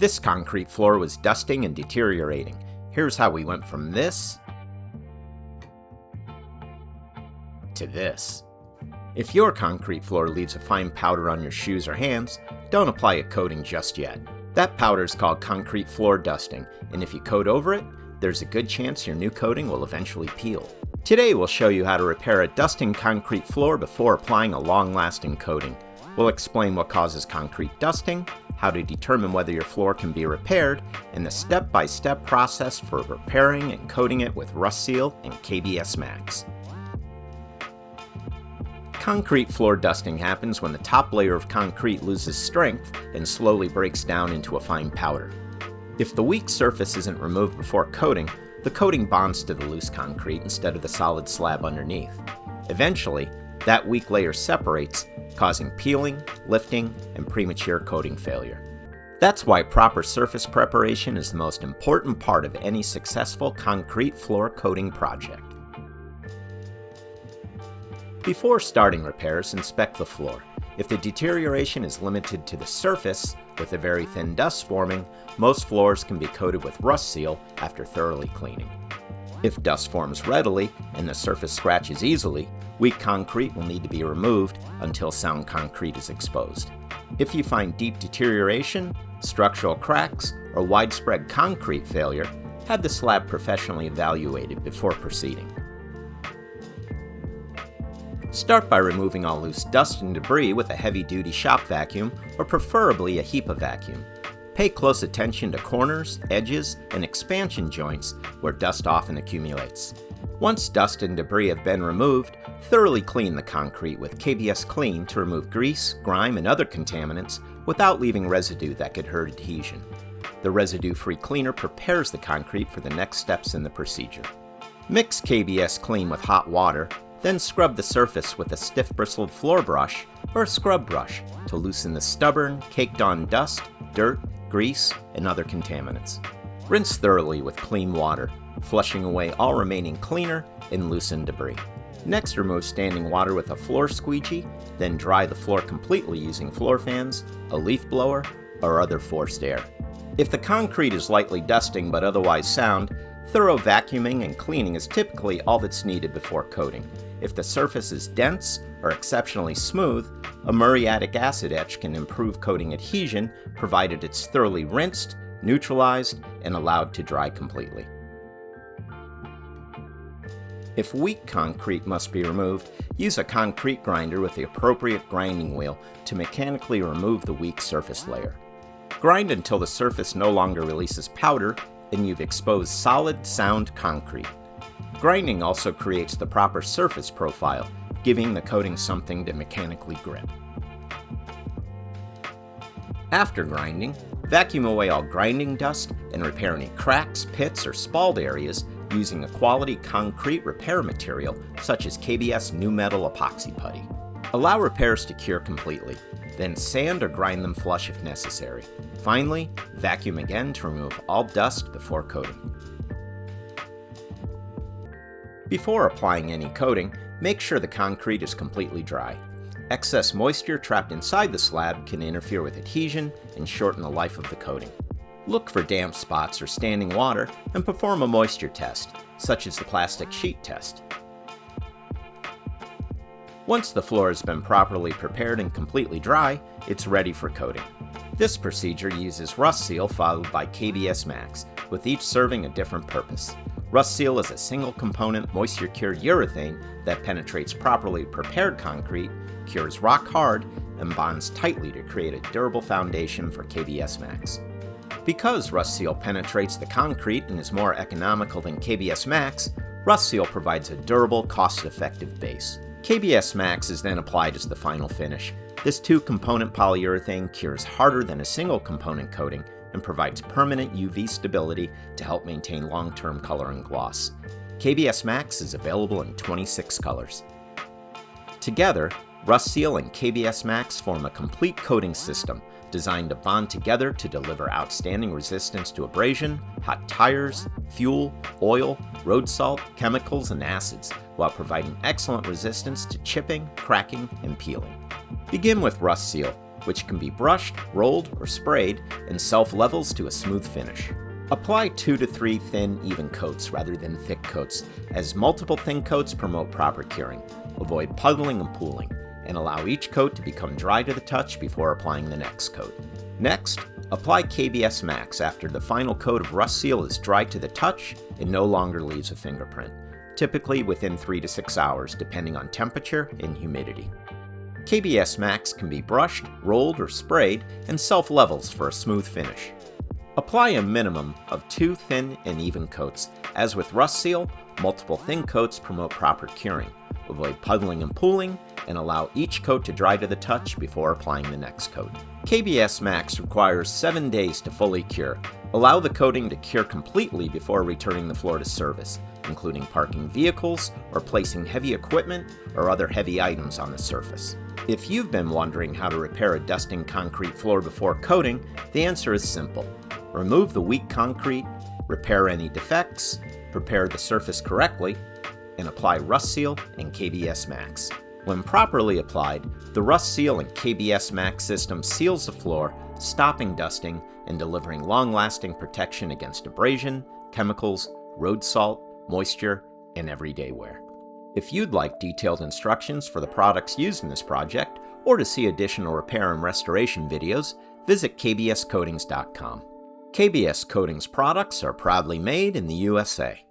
This concrete floor was dusting and deteriorating. Here's how we went from this to this. If your concrete floor leaves a fine powder on your shoes or hands, don't apply a coating just yet. That powder is called concrete floor dusting, and if you coat over it, there's a good chance your new coating will eventually peel. Today we'll show you how to repair a dusting concrete floor before applying a long-lasting coating. We'll explain what causes concrete dusting, how to determine whether your floor can be repaired, and the step-by-step process for repairing and coating it with RustSeal and KBS MAXX. Concrete floor dusting happens when the top layer of concrete loses strength and slowly breaks down into a fine powder. If the weak surface isn't removed before coating, the coating bonds to the loose concrete instead of the solid slab underneath. Eventually, that weak layer separates, causing peeling, lifting, and premature coating failure. That's why proper surface preparation is the most important part of any successful concrete floor coating project. Before starting repairs, inspect the floor. If the deterioration is limited to the surface, with a very thin dust forming, most floors can be coated with RustSeal after thoroughly cleaning. If dust forms readily and the surface scratches easily, weak concrete will need to be removed until sound concrete is exposed. If you find deep deterioration, structural cracks, or widespread concrete failure, have the slab professionally evaluated before proceeding. Start by removing all loose dust and debris with a heavy-duty shop vacuum, or preferably a HEPA vacuum. Pay close attention to corners, edges, and expansion joints where dust often accumulates. Once dust and debris have been removed, thoroughly clean the concrete with KBS Clean to remove grease, grime, and other contaminants without leaving residue that could hurt adhesion. The residue-free cleaner prepares the concrete for the next steps in the procedure. Mix KBS Clean with hot water, then scrub the surface with a stiff bristled floor brush or a scrub brush to loosen the stubborn, caked-on dust, dirt, grease, and other contaminants. Rinse thoroughly with clean water, flushing away all remaining cleaner and loosened debris. Next, remove standing water with a floor squeegee, then dry the floor completely using floor fans, a leaf blower, or other forced air. If the concrete is lightly dusting but otherwise sound, thorough vacuuming and cleaning is typically all that's needed before coating. If the surface is dense or exceptionally smooth, a muriatic acid etch can improve coating adhesion provided it's thoroughly rinsed, neutralized, and allowed to dry completely. If weak concrete must be removed, use a concrete grinder with the appropriate grinding wheel to mechanically remove the weak surface layer. Grind until the surface no longer releases powder and you've exposed solid, sound concrete. Grinding also creates the proper surface profile, giving the coating something to mechanically grip. After grinding, vacuum away all grinding dust and repair any cracks, pits, or spalled areas using a quality concrete repair material such as KBS New Metal Epoxy Putty. Allow repairs to cure completely, then sand or grind them flush if necessary. Finally, vacuum again to remove all dust before coating. Before applying any coating, make sure the concrete is completely dry. Excess moisture trapped inside the slab can interfere with adhesion and shorten the life of the coating. Look for damp spots or standing water and perform a moisture test, such as the plastic sheet test. Once the floor has been properly prepared and completely dry, it's ready for coating. This procedure uses RustSeal followed by KBS MAXX, with each serving a different purpose. RustSeal is a single-component moisture-cured urethane that penetrates properly prepared concrete, cures rock hard, and bonds tightly to create a durable foundation for KBS MAXX. Because RustSeal penetrates the concrete and is more economical than KBS MAXX, RustSeal provides a durable, cost-effective base. KBS MAXX is then applied as the final finish. This two-component polyurethane cures harder than a single-component coating and provides permanent UV stability to help maintain long-term color and gloss. KBS MAXX is available in 26 colors. Together, RustSeal and KBS MAXX form a complete coating system designed to bond together to deliver outstanding resistance to abrasion, hot tires, fuel, oil, road salt, chemicals, and acids, while providing excellent resistance to chipping, cracking, and peeling. Begin with RustSeal. which can be brushed, rolled, or sprayed and self-levels to a smooth finish. Apply 2 to 3 thin, even coats rather than thick coats, as multiple thin coats promote proper curing. Avoid puddling and pooling, and allow each coat to become dry to the touch before applying the next coat. Next, apply KBS MAXX after the final coat of RustSeal is dry to the touch and no longer leaves a fingerprint, typically within 3 to 6 hours depending on temperature and humidity. KBS MAXX can be brushed, rolled, or sprayed and self-levels for a smooth finish. Apply a minimum of 2 thin and even coats. As with RustSeal, multiple thin coats promote proper curing. Avoid puddling and pooling, and allow each coat to dry to the touch before applying the next coat. KBS MAXX requires 7 days to fully cure. Allow the coating to cure completely before returning the floor to service, including parking vehicles or placing heavy equipment or other heavy items on the surface. If you've been wondering how to repair a dusting concrete floor before coating, the answer is simple. Remove the weak concrete, repair any defects, prepare the surface correctly, and apply RustSeal and KBS MAXX. When properly applied, the RustSeal and KBS MAXX system seals the floor, stopping dusting and delivering long-lasting protection against abrasion, chemicals, road salt, moisture, and everyday wear. If you'd like detailed instructions for the products used in this project, or to see additional repair and restoration videos, visit kbscoatings.com. KBS Coatings products are proudly made in the USA.